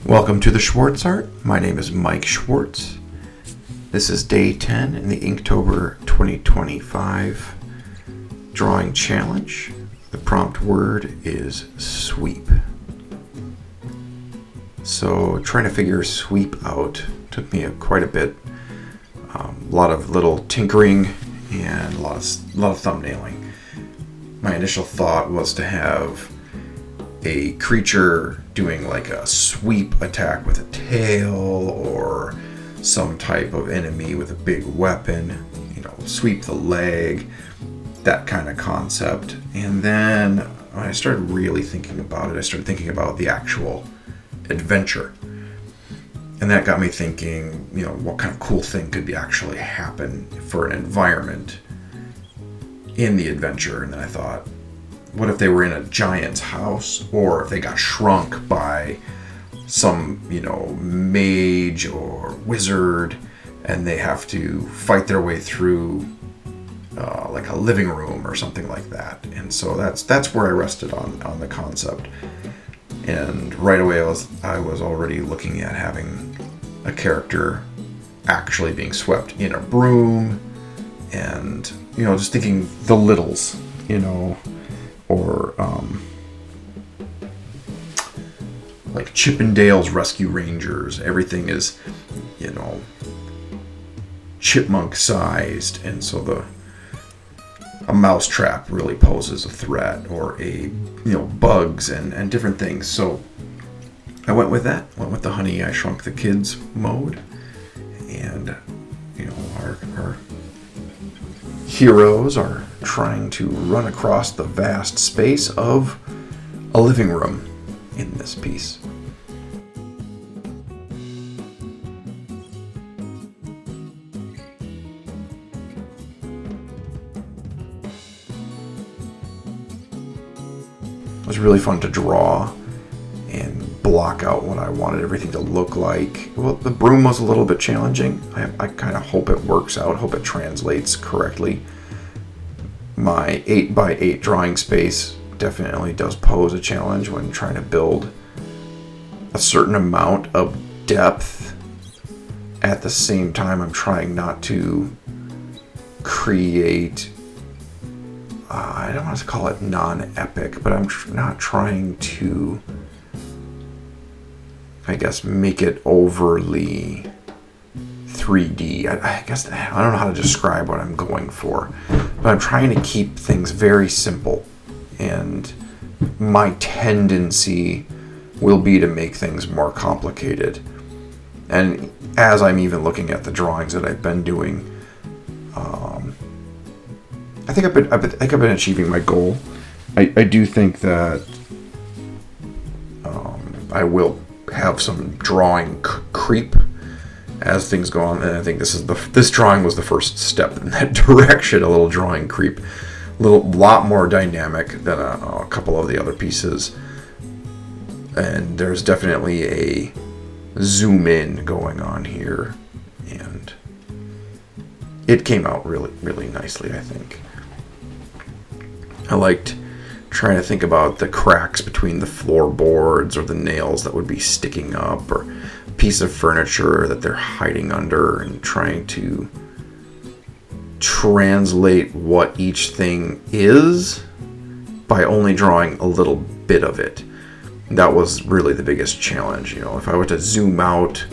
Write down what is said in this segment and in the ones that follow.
Welcome to the Schwartz Art. My name is Mike Schwartz. This is day 10 in the Inktober 2025 drawing challenge. The prompt word is sweep. So trying to figure sweep out took me quite a bit. A lot of little tinkering and a lot of thumbnailing. My initial thought was to have a creature doing like a sweep attack with a tail, or some type of enemy with a big weapon, sweep the leg, that kind of concept. And then when I started really thinking about it, I started thinking about the actual adventure. And that got me thinking, what kind of cool thing could actually happen for an environment in the adventure. And then I thought, what if they were in a giant's house, or if they got shrunk by some, mage or wizard, and they have to fight their way through like a living room or something like that. And so that's where I rested on the concept. And right away I was already looking at having a character actually being swept in a broom, and just thinking the littles, or like Chippendale's Rescue Rangers. Everything is, chipmunk sized, and so a mousetrap really poses a threat, or bugs and different things. So I went with the Honey, I Shrunk the Kids mode, and our heroes are trying to run across the vast space of a living room in this piece. It was really fun to draw and block out what I wanted everything to look like. Well, the broom was a little bit challenging. I kind of hope it works out, hope it translates correctly. My 8x8 drawing space definitely does pose a challenge when trying to build a certain amount of depth. At the same time, I'm trying not to create, I don't want to call it non-epic, but I'm not trying to, make it overly 3D. I guess I don't know how to describe what I'm going for, but I'm trying to keep things very simple, and my tendency will be to make things more complicated. And as I'm even looking at the drawings that I've been doing, I think I've been achieving my goal. I do think that I will have some drawing creep as things go on, and I think this drawing was the first step in that direction. A little drawing creep, lot more dynamic than a couple of the other pieces, and there's definitely a zoom in going on here, and it came out really, really nicely. I think I liked trying to think about the cracks between the floorboards, or the nails that would be sticking up, or piece of furniture that they're hiding under, and trying to translate what each thing is by only drawing a little bit of it. That was really the biggest challenge. If I were to zoom out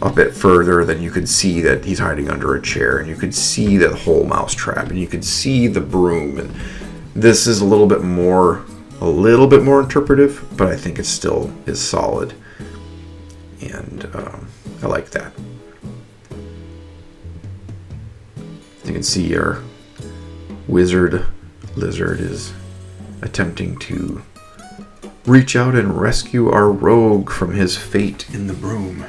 a bit further, then you could see that he's hiding under a chair, and you could see the whole mousetrap, and you could see the broom. And this is a little bit more interpretive, but I think it still is solid. And I like that. You can see our lizard is attempting to reach out and rescue our rogue from his fate in the broom.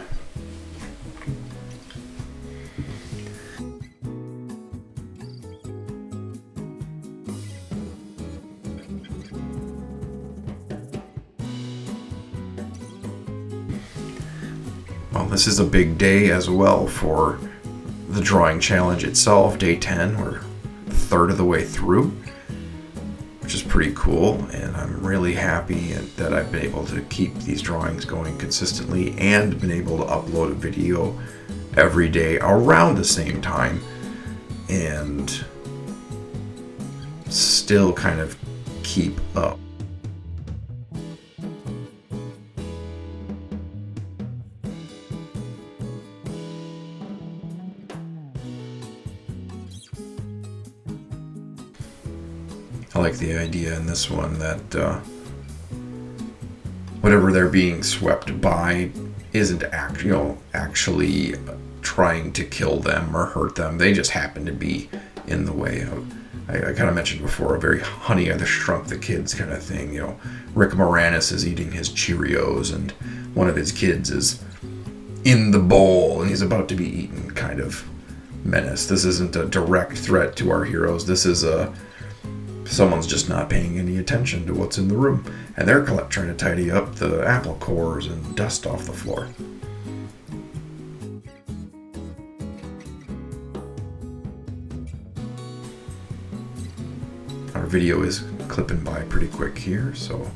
Well, this is a big day as well for the drawing challenge itself. Day 10, we're a third of the way through, which is pretty cool, and I'm really happy that I've been able to keep these drawings going consistently and been able to upload a video every day around the same time and still kind of keep up. I like the idea in this one that whatever they're being swept by isn't actually trying to kill them or hurt them. They just happen to be in the way. I kind of mentioned before, a very Honey, I Just Shrunk the Kids kind of thing. Rick Moranis is eating his Cheerios and one of his kids is in the bowl and he's about to be eaten kind of menace. This isn't a direct threat to our heroes. This is someone's just not paying any attention to what's in the room, and they're trying to tidy up the apple cores and dust off the floor. Our video is clipping by pretty quick here, so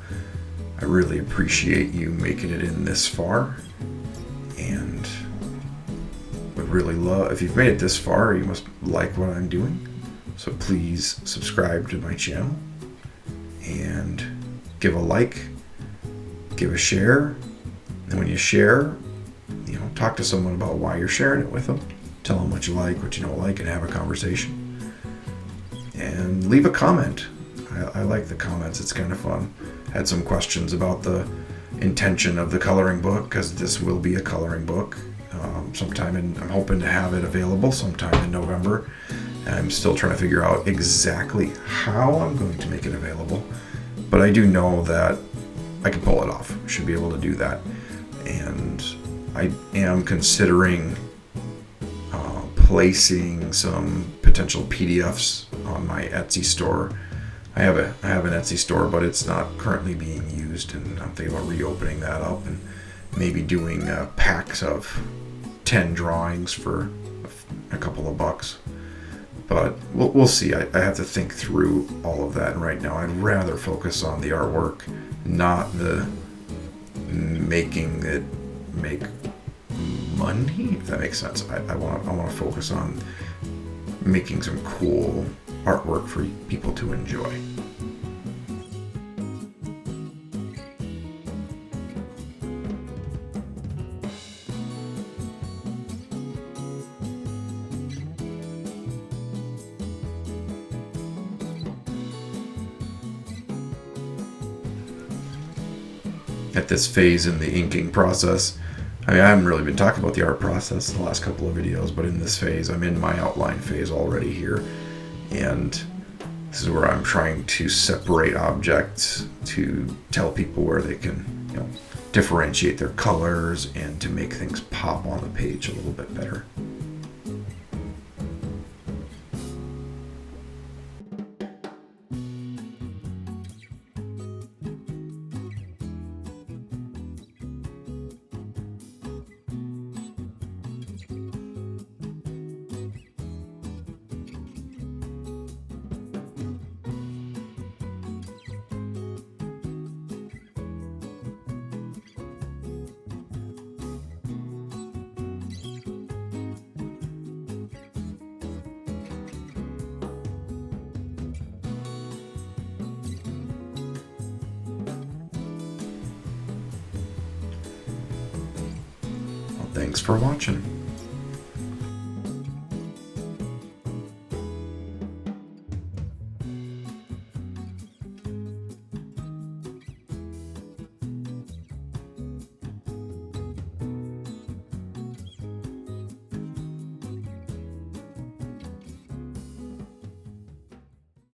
I really appreciate you making it in this far, and would really love, if you've made it this far, you must like what I'm doing. So please subscribe to my channel and give a like, give a share. And when you share, talk to someone about why you're sharing it with them. Tell them what you like, what you don't like, and have a conversation. And leave a comment. I like the comments. It's kind of fun. Had some questions about the intention of the coloring book, because this will be a coloring book. I'm hoping to have it available sometime in November. I'm still trying to figure out exactly how I'm going to make it available, but I do know that I can pull it off. I should be able to do that. And I am considering placing some potential PDFs on my Etsy store. I have an Etsy store, but it's not currently being used, and I'm thinking about reopening that up and maybe doing packs of 10 drawings for a couple of bucks. But we'll see. I have to think through all of that. And right now, I'd rather focus on the artwork, not the making it make money, if that makes sense. I want to focus on making some cool artwork for people to enjoy. At this phase in the inking process, I haven't really been talking about the art process in the last couple of videos, but in this phase, I'm in my outline phase already here, and this is where I'm trying to separate objects to tell people where they can, differentiate their colors and to make things pop on the page a little bit better. Thanks for watching.